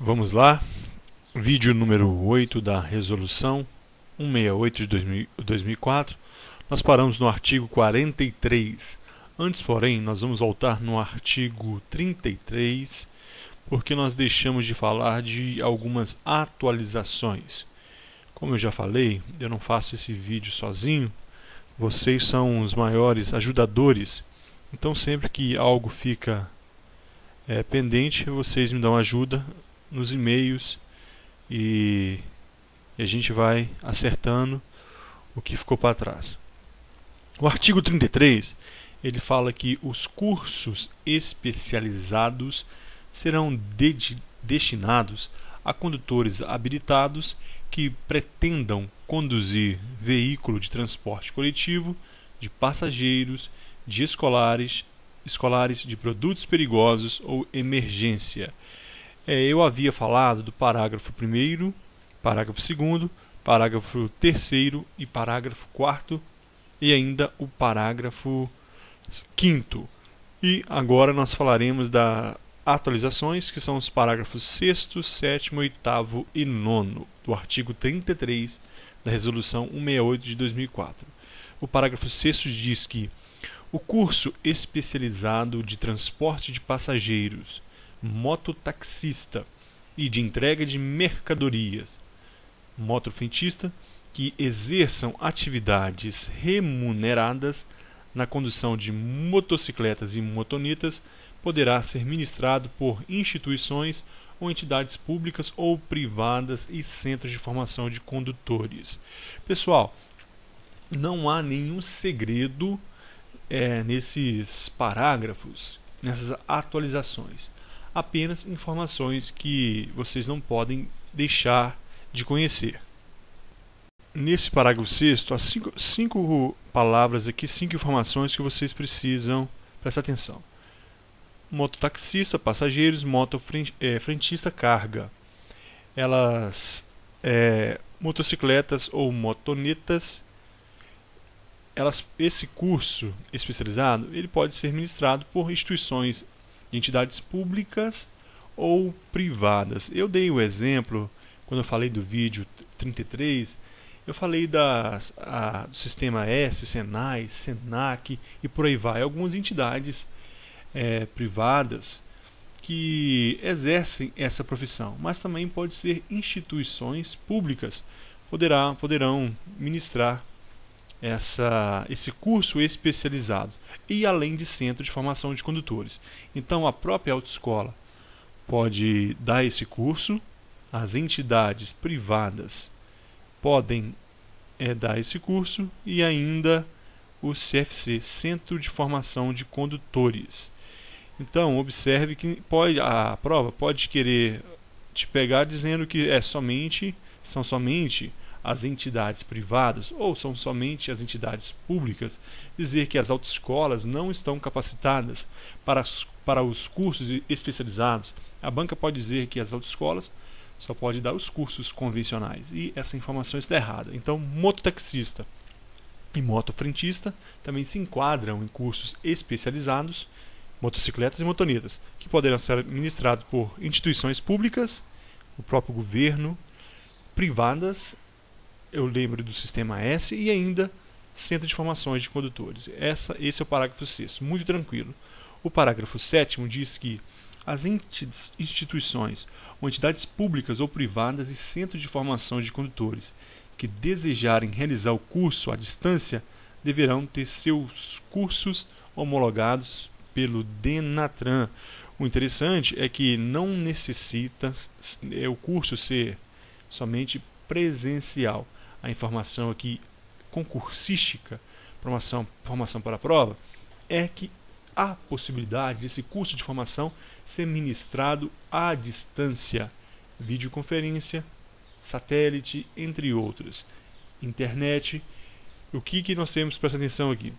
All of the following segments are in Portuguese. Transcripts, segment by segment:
Vamos lá, vídeo número 8 da resolução 168 de 2004. Nós paramos no artigo 43. Antes, porém, nós vamos voltar no artigo 33, porque nós deixamos de falar de algumas atualizações. Como eu já falei, eu não faço esse vídeo sozinho, vocês são os maiores ajudadores, então sempre que algo fica pendente, vocês me dão ajuda nos e-mails e a gente vai acertando o que ficou para trás. O artigo 33, ele fala que os cursos especializados serão destinados a condutores habilitados que pretendam conduzir veículo de transporte coletivo, de passageiros, de escolares, de produtos perigosos ou emergência. Eu havia falado do parágrafo 1º, parágrafo 2º, parágrafo 3º e parágrafo 4º e ainda o parágrafo 5º. E agora nós falaremos das atualizações, que são os parágrafos 6º, 7º, 8º e 9º do artigo 33 da resolução 168 de 2004. O parágrafo 6º diz que o curso especializado de transporte de passageiros, mototaxista e de entrega de mercadorias, motofrentista, que exerçam atividades remuneradas na condução de motocicletas e motonetas, poderá ser ministrado por instituições ou entidades públicas ou privadas e centros de formação de condutores. Pessoal, não há nenhum segredo nesses parágrafos, nessas atualizações. Apenas informações que vocês não podem deixar de conhecer. Nesse parágrafo 6º, há cinco palavras aqui, 5 informações que vocês precisam prestar atenção. Mototaxista, passageiros, motofrentista, carga. Motocicletas ou motonetas, esse curso especializado ele pode ser ministrado por instituições de entidades públicas ou privadas. Eu dei o exemplo, quando eu falei do vídeo 33, eu falei do Sistema S, Senai, Senac e por aí vai. Algumas entidades privadas que exercem essa profissão, mas também pode ser instituições públicas poderão ministrar esse curso especializado, e além de centro de formação de condutores. Então a própria autoescola pode dar esse curso, as entidades privadas podem dar esse curso e ainda o CFC, Centro de Formação de Condutores. Então observe que a prova pode querer te pegar dizendo que são somente as entidades privadas ou são somente as entidades públicas, dizer que as autoescolas não estão capacitadas para os cursos especializados. A banca pode dizer que as autoescolas só podem dar os cursos convencionais, e essa informação está errada. Então, mototaxista e motofrentista também se enquadram em cursos especializados, motocicletas e motonetas, que poderão ser ministrados por instituições públicas, o próprio governo, privadas, eu lembro do Sistema S e ainda Centro de Formações de Condutores. Esse é o parágrafo 6º, muito tranquilo. O parágrafo 7º diz que as instituições ou entidades públicas ou privadas e centros de formação de condutores que desejarem realizar o curso à distância deverão ter seus cursos homologados pelo DENATRAN. O interessante é que não necessita o curso ser somente presencial. A informação aqui concursística, formação para a prova, é que há possibilidade desse curso de formação ser ministrado à distância, videoconferência, satélite, entre outros, internet. O que nós temos que prestar atenção aqui?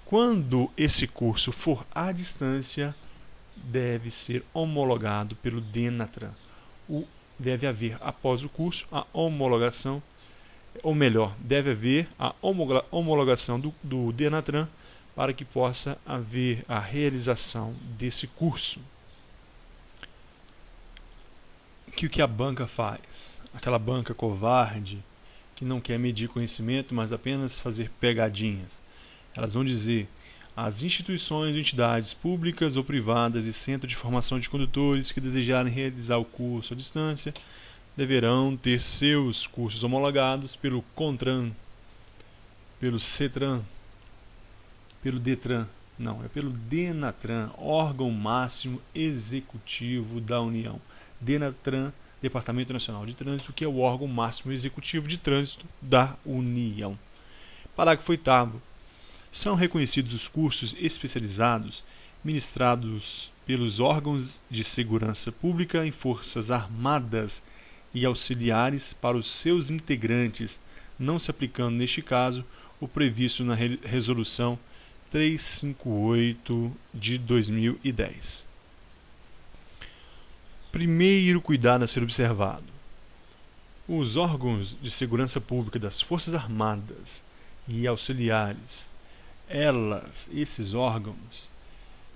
Quando esse curso for à distância, deve ser homologado pelo DENATRAN. Deve haver, após o curso, a homologação, ou melhor, deve haver a homologação do DENATRAN para que possa haver a realização desse curso. que o que a banca faz? Aquela banca covarde que não quer medir conhecimento, mas apenas fazer pegadinhas. Elas vão dizer: as instituições, entidades públicas ou privadas e centro de formação de condutores que desejarem realizar o curso à distância deverão ter seus cursos homologados pelo CONTRAN, pelo CETRAN, pelo DETRAN, não, é pelo DENATRAN, órgão máximo executivo da União. DENATRAN, Departamento Nacional de Trânsito, que é o órgão máximo executivo de trânsito da União. Parágrafo 8º. São reconhecidos os cursos especializados ministrados pelos órgãos de segurança pública em Forças Armadas e auxiliares para os seus integrantes, não se aplicando neste caso o previsto na Resolução 358 de 2010. Primeiro cuidado a ser observado: os órgãos de segurança pública das Forças Armadas e auxiliares, esses órgãos,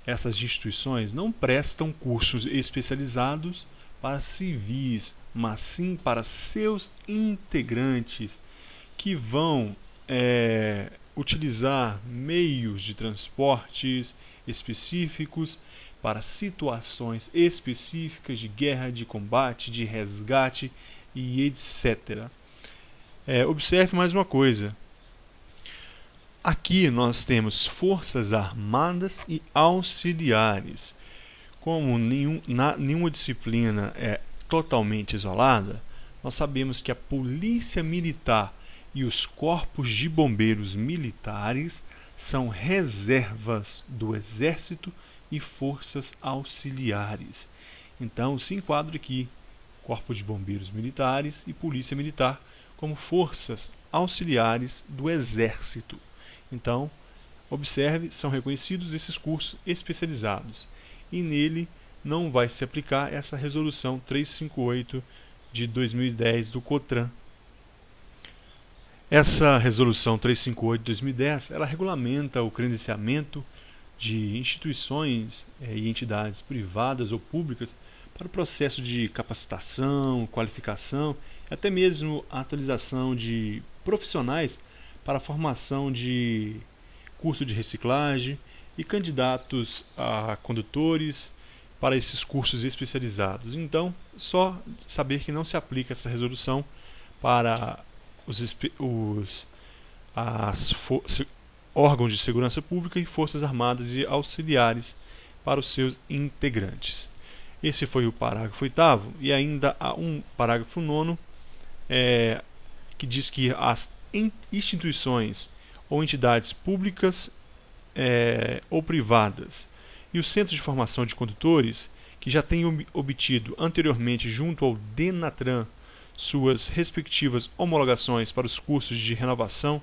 essas instituições não prestam cursos especializados para civis, mas sim para seus integrantes que vão utilizar meios de transportes específicos para situações específicas de guerra, de combate, de resgate e etc. Observe mais uma coisa. Aqui nós temos Forças Armadas e auxiliares. Como nenhuma disciplina é totalmente isolada, nós sabemos que a Polícia Militar e os corpos de bombeiros militares são reservas do Exército e forças auxiliares. Então se enquadra aqui Corpo de Bombeiros Militares e Polícia Militar como forças auxiliares do Exército. Então, observe, são reconhecidos esses cursos especializados e nele não vai se aplicar essa Resolução 358 de 2010 do CONTRAN. Essa Resolução 358 de 2010, ela regulamenta o credenciamento de instituições e entidades privadas ou públicas para o processo de capacitação, qualificação, até mesmo a atualização de profissionais para a formação de curso de reciclagem e candidatos a condutores para esses cursos especializados. Então, só saber que não se aplica essa resolução para órgãos de segurança pública e forças armadas e auxiliares para os seus integrantes. Esse foi o parágrafo 8º, e ainda há um parágrafo 9º que diz que as instituições ou entidades públicas ou privadas e os centros de formação de condutores que já tenham obtido anteriormente junto ao DENATRAN suas respectivas homologações para os cursos de renovação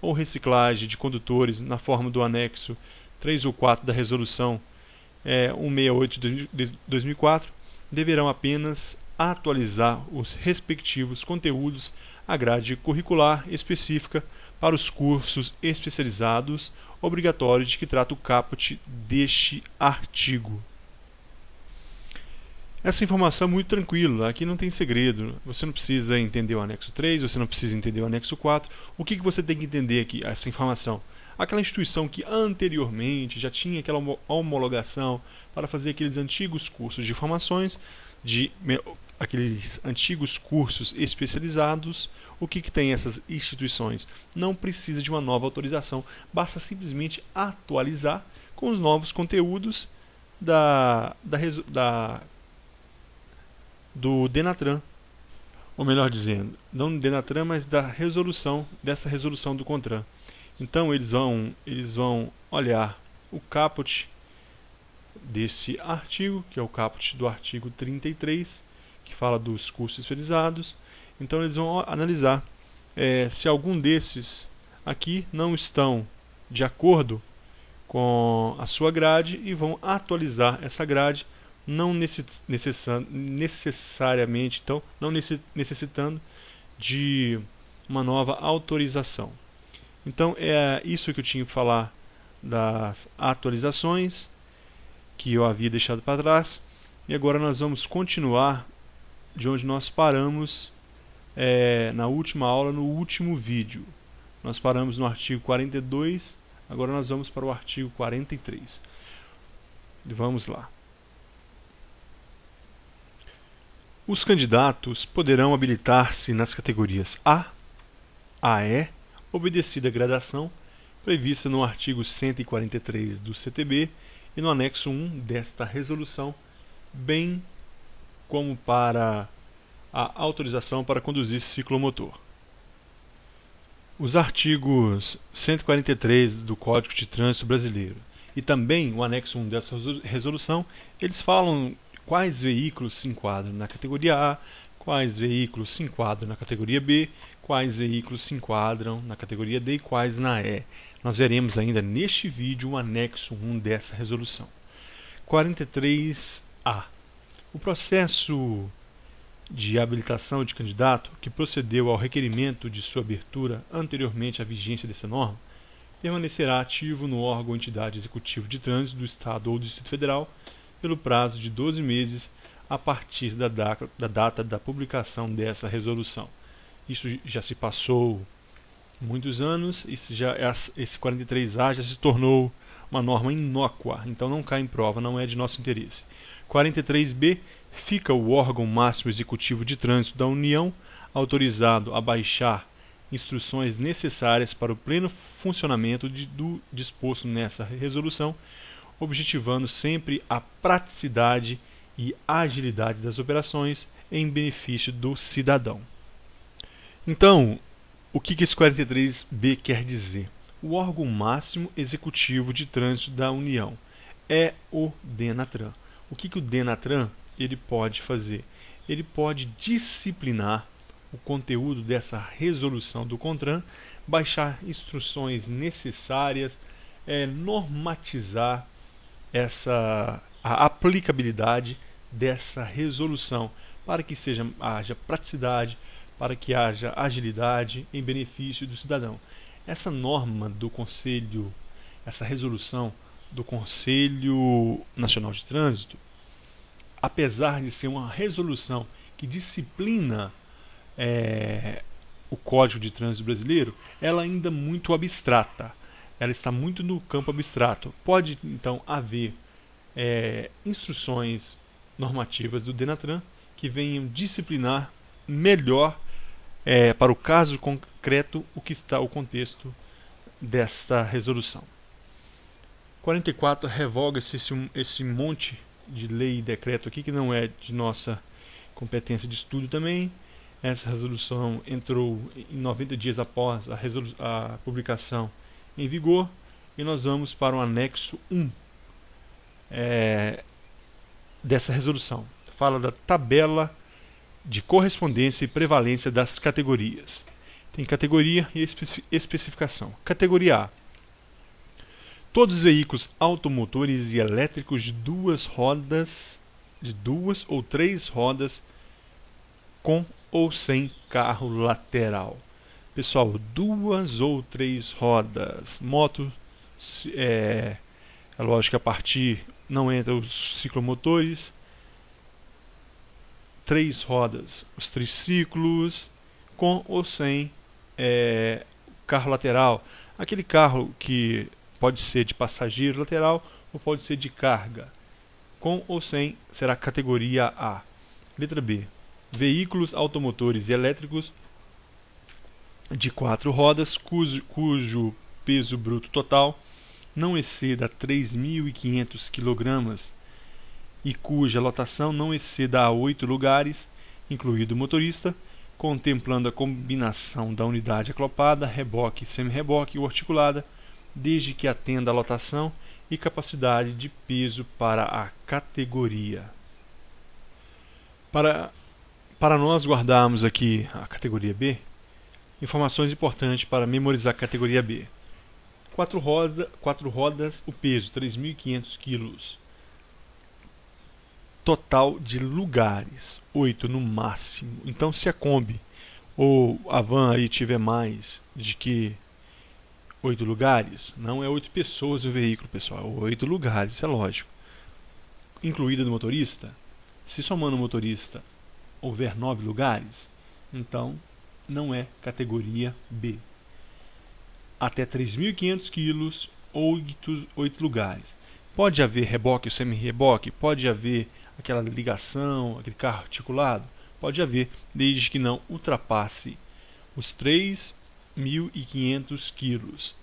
ou reciclagem de condutores na forma do anexo 3 ou 4 da Resolução 168 de 2004, deverão apenas atualizar os respectivos conteúdos à grade curricular específica para os cursos especializados obrigatórios de que trata o caput deste artigo. Essa informação é muito tranquila, aqui não tem segredo, você não precisa entender o anexo 3, você não precisa entender o anexo 4. O que você tem que entender aqui, essa informação? Aquela instituição que anteriormente já tinha aquela homologação para fazer aqueles antigos cursos de formações, aqueles antigos cursos especializados, o que tem essas instituições? Não precisa de uma nova autorização, basta simplesmente atualizar com os novos conteúdos do DENATRAN, ou melhor dizendo, não do DENATRAN, mas dessa resolução do CONTRAN. Então eles vão olhar o caput desse artigo, que é o caput do artigo 33, que fala dos cursos especializados. Então eles vão analisar se algum desses aqui não estão de acordo com a sua grade e vão atualizar essa grade, não necessariamente, então, não necessitando de uma nova autorização. Então é isso que eu tinha para falar das atualizações que eu havia deixado para trás, e agora nós vamos continuar de onde nós paramos na última aula, no último vídeo. Nós paramos no artigo 42, agora nós vamos para o artigo 43. Vamos lá. Os candidatos poderão habilitar-se nas categorias A, AE, obedecida a gradação, prevista no artigo 143 do CTB e no anexo 1 desta resolução, bem como para a autorização para conduzir ciclomotor. Os artigos 143 do Código de Trânsito Brasileiro e também o anexo 1 dessa resolução, eles falam quais veículos se enquadram na categoria A, quais veículos se enquadram na categoria B, quais veículos se enquadram na categoria D e quais na E. Nós veremos ainda neste vídeo o anexo 1 dessa resolução. 43A. O processo de habilitação de candidato que procedeu ao requerimento de sua abertura anteriormente à vigência dessa norma permanecerá ativo no órgão ou entidade executivo de trânsito do Estado ou do Distrito Federal pelo prazo de 12 meses a partir da data da publicação dessa resolução. Isso já se passou muitos anos, esse 43A já se tornou uma norma inócua, então não cai em prova, não é de nosso interesse. 43B, fica o órgão máximo executivo de trânsito da União autorizado a baixar instruções necessárias para o pleno funcionamento do disposto nessa resolução, objetivando sempre a praticidade e agilidade das operações em benefício do cidadão. Então, o que esse 43B quer dizer? O órgão máximo executivo de trânsito da União é o DENATRAN. O que o DENATRAN ele pode fazer? Ele pode disciplinar o conteúdo dessa resolução do CONTRAN, baixar instruções necessárias, normatizar a aplicabilidade dessa resolução para que haja praticidade, para que haja agilidade em benefício do cidadão. Essa norma do Conselho, essa resolução do Conselho Nacional de Trânsito, apesar de ser uma resolução que disciplina o Código de Trânsito Brasileiro, ela ainda é muito abstrata. Ela está muito no campo abstrato. Pode, então, haver instruções normativas do DENATRAN que venham disciplinar melhor, para o caso concreto, o que está o contexto desta resolução. 44, revoga-se esse monte de lei e decreto aqui, que não é de nossa competência de estudo também. Essa resolução entrou em 90 dias após a publicação em vigor, e nós vamos para o anexo 1 dessa resolução. Fala da tabela de correspondência e prevalência das categorias. Tem categoria e especificação. Categoria A. Todos os veículos automotores e elétricos de duas ou três rodas com ou sem carro lateral. Pessoal, duas ou três rodas. Moto, é lógico que a partir não entra os ciclomotores. Três rodas, os triciclos, com ou sem carro lateral. Aquele carro que pode ser de passageiro lateral ou pode ser de carga. Com ou sem será categoria A. Letra B. Veículos automotores e elétricos de 4 rodas cujo peso bruto total não exceda 3.500 kg e cuja lotação não exceda a 8 lugares, incluído o motorista, contemplando a combinação da unidade acoplada, reboque, semi-reboque ou articulada, desde que atenda a lotação e capacidade de peso para a categoria. Para nós guardarmos aqui a categoria B, informações importantes para memorizar a categoria B. 4 rodas, o peso 3.500 kg. Total de lugares 8 no máximo. Então, se a Kombi ou a van aí tiver mais de que 8 lugares, não é 8 pessoas no veículo, pessoal, é 8 lugares, isso é lógico. Incluída do motorista, se somando o motorista houver 9 lugares, então não é categoria B. Até 3.500 kg, 8 lugares. Pode haver reboque ou semi-reboque, pode haver aquela ligação, aquele carro articulado, pode haver, desde que não ultrapasse os 3.500 kg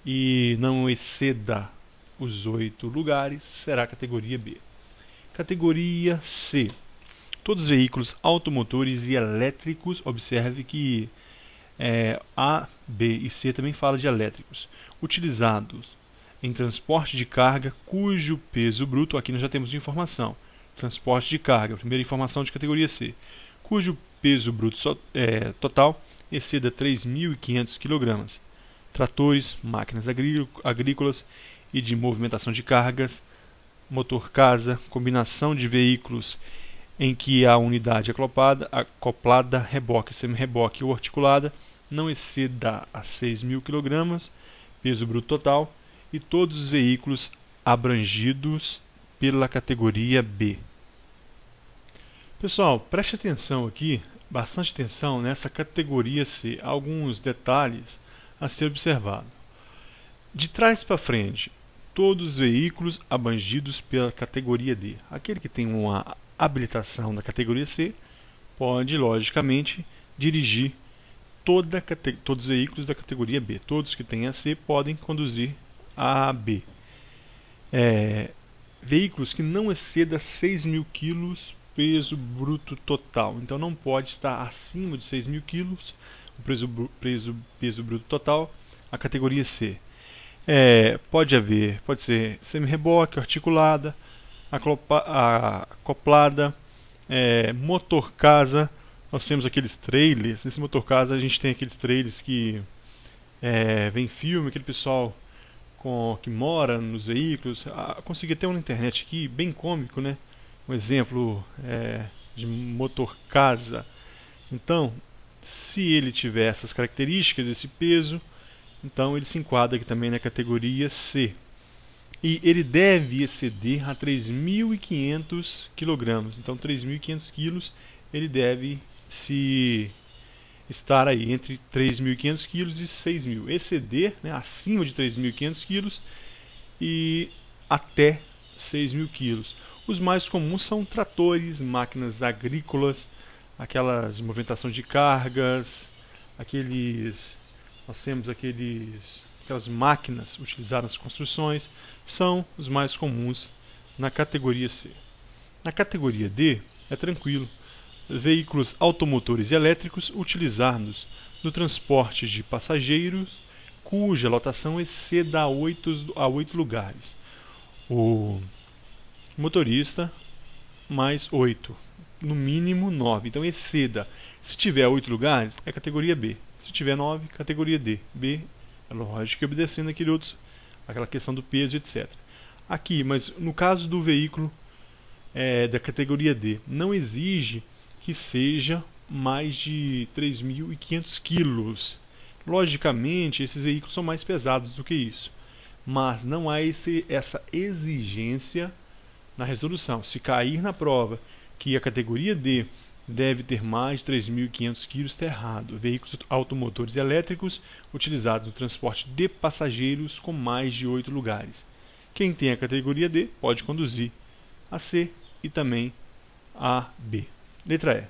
e não exceda os 8 lugares, será categoria B. Categoria C. Todos os veículos automotores e elétricos, observe que A, B e C também fala de elétricos, utilizados em transporte de carga cujo peso bruto, aqui nós já temos informação, transporte de carga, primeira informação de categoria C, cujo peso bruto total exceda 3.500 kg, tratores, máquinas agrícolas e de movimentação de cargas, motor-casa, combinação de veículos em que a unidade acoplada, reboque, semi-reboque ou articulada não exceda a 6.000 kg, peso bruto total, e todos os veículos abrangidos pela categoria B. Pessoal, preste atenção aqui, bastante atenção nessa categoria C, alguns detalhes a ser observado. De trás para frente, todos os veículos abrangidos pela categoria D. Aquele que tem uma habilitação da categoria C pode, logicamente, dirigir todos os veículos da categoria B. Todos que têm a C podem conduzir a B. Veículos que não excedam 6.000 kg peso bruto total. Então não pode estar acima de 6.000 kg o peso bruto total, a categoria C. Pode ser semi-reboque, articulada, acoplada, motor-casa. Nós temos aqueles trailers. Nesse motor-casa a gente tem aqueles trailers que vem filme, aquele pessoal que mora nos veículos. Consegui ter um na internet aqui, bem cômico, né? Um exemplo de motor-casa. Então, se ele tiver essas características, esse peso, então ele se enquadra aqui também na categoria C. E ele deve exceder a 3.500 kg. Então 3.500 kg ele deve estar aí entre 3.500 kg e 6.000. Exceder, né, acima de 3.500 kg e até 6.000 kg. Os mais comuns são tratores, máquinas agrícolas, aquelas de movimentação de cargas, nós temos aquelas máquinas utilizadas nas construções, são os mais comuns na categoria C. Na categoria D é tranquilo, veículos automotores e elétricos utilizados no transporte de passageiros cuja lotação exceda a 8 lugares. O motorista mais 8, no mínimo 9, então exceda. Se tiver 8 lugares, é categoria B. Se tiver 9, categoria D. B, é lógico que obedecendo aquela questão do peso, etc. Aqui, mas no caso do veículo da categoria D, não exige que seja mais de 3.500 kg. Logicamente, esses veículos são mais pesados do que isso. Mas não há essa exigência na resolução. Se cair na prova que a categoria D deve ter mais de 3.500 kg, está errado. Veículos automotores elétricos utilizados no transporte de passageiros com mais de 8 lugares. Quem tem a categoria D pode conduzir a C e também a B. Letra E.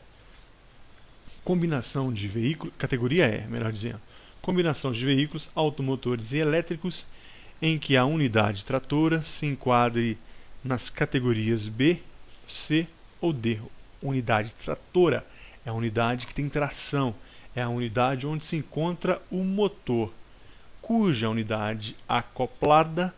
Combinação de veículos, categoria E, melhor dizendo. Combinação de veículos automotores e elétricos em que a unidade tratora se enquadre nas categorias B, C ou D. Unidade tratora é a unidade que tem tração, é a unidade onde se encontra o motor, cuja unidade acoplada,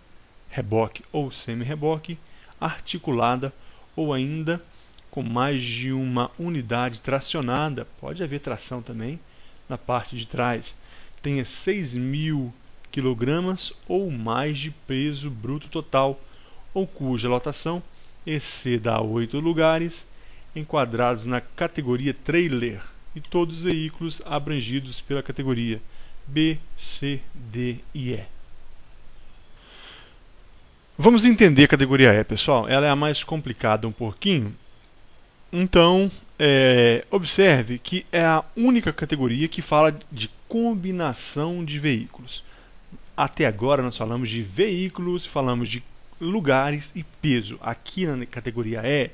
reboque ou semi-reboque, articulada ou ainda com mais de uma unidade tracionada, pode haver tração também na parte de trás, tenha 6.000 kg ou mais de peso bruto total, ou cuja lotação exceda a 8 lugares, enquadrados na categoria trailer, e todos os veículos abrangidos pela categoria B, C, D e E. Vamos entender a categoria E, pessoal. Ela é a mais complicada um pouquinho. Então, observe que é a única categoria que fala de combinação de veículos. Até agora nós falamos de veículos, falamos de lugares e peso. Aqui na categoria E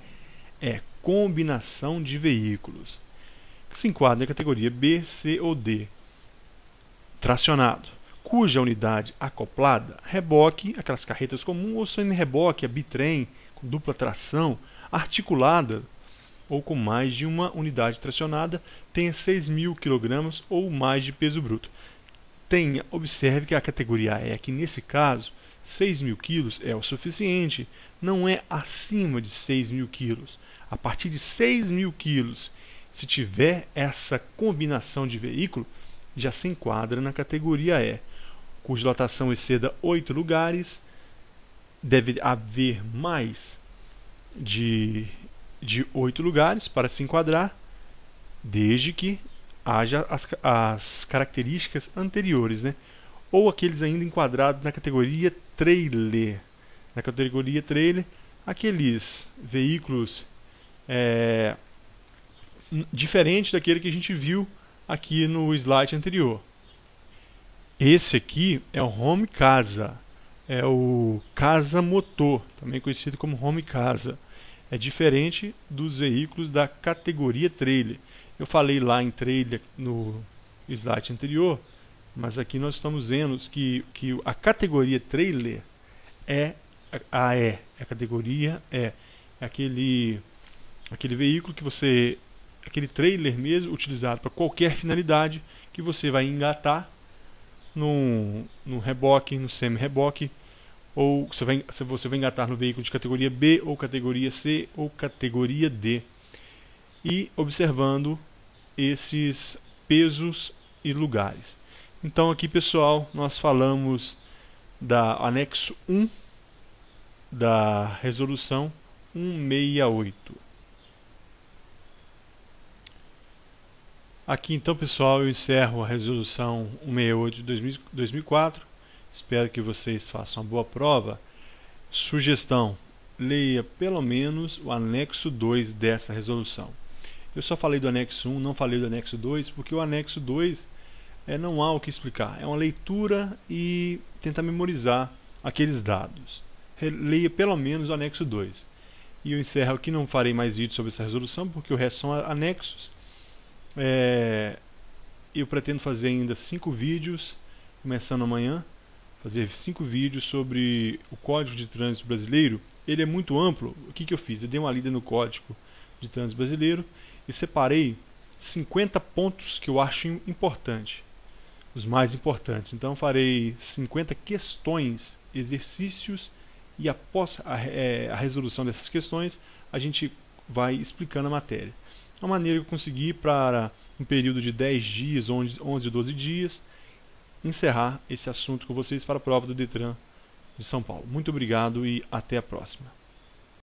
é combinação de veículos, que se enquadra na categoria B, C ou D. Tracionado, cuja unidade acoplada, reboque, aquelas carretas comuns, ou semi-reboque, a bitrem, com dupla tração, articulada ou com mais de uma unidade tracionada, tenha 6.000 kg ou mais de peso bruto. Observe que a categoria E, que nesse caso, 6.000 kg é o suficiente, não é acima de 6.000 kg. A partir de 6.000 kg, se tiver essa combinação de veículo, já se enquadra na categoria E, cuja lotação exceda 8 lugares, deve haver mais de 8 lugares para se enquadrar, desde que haja as características anteriores, né? Ou aqueles ainda enquadrados na categoria trailer. Na categoria trailer, aqueles veículos diferentes daquele que a gente viu aqui no slide anterior. Esse aqui é o home casa, é o casa motor, também conhecido como home casa. É diferente dos veículos da categoria trailer. Eu falei lá em trailer no slide anterior, mas aqui nós estamos vendo que a categoria trailer é a categoria é aquele veículo que você, aquele trailer mesmo, utilizado para qualquer finalidade, que você vai engatar no reboque, no semi-reboque, ou você vai engatar no veículo de categoria B, ou categoria C, ou categoria D. E observando esses pesos e lugares. Então aqui, pessoal, nós falamos da anexo 1 da resolução 168. Aqui então, pessoal, eu encerro a resolução 168 de 2004. Espero que vocês façam uma boa prova. Sugestão: leia pelo menos o anexo 2 dessa resolução. Eu só falei do anexo 1, não falei do anexo 2, porque o anexo 2 não há o que explicar. É uma leitura e tentar memorizar aqueles dados. Leia pelo menos o anexo 2. E eu encerro aqui, não farei mais vídeos sobre essa resolução, porque o resto são anexos. Eu pretendo fazer ainda 5 vídeos, começando amanhã. Fazer 5 vídeos sobre o Código de Trânsito Brasileiro. Ele é muito amplo. O que eu fiz? Eu dei uma lida no Código de Trânsito Brasileiro e separei 50 pontos que eu acho importante, os mais importantes. Então farei 50 questões, exercícios, e após a resolução dessas questões, a gente vai explicando a matéria. A maneira que eu consegui para um período de 10 dias, 11 ou 12 dias, encerrar esse assunto com vocês para a prova do Detran de São Paulo. Muito obrigado e até a próxima.